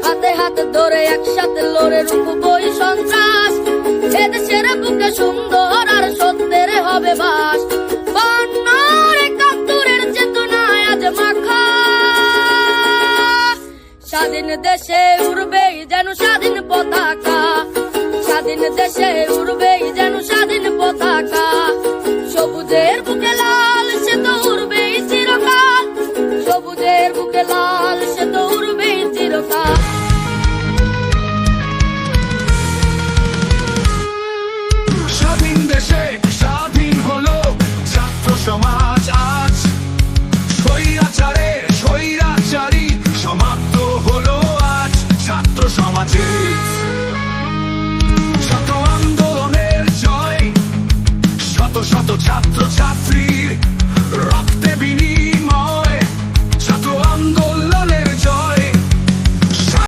হাতে হাতে ধরে একসাথে লড়ে রুখবই সন্ত্রাস। এদেশের বুকে সুন্দর আর সত্যের হবে বাস। বায়ান্নর একাত্তরের চেতনায় আজ মাখা স্বাধীন দেশে উড়বেই যেন স্বাধীন পতাকা। স্বাধীন দেশে উড়বেই যেন স্বাধীন পতাকা। সবুজের বুকে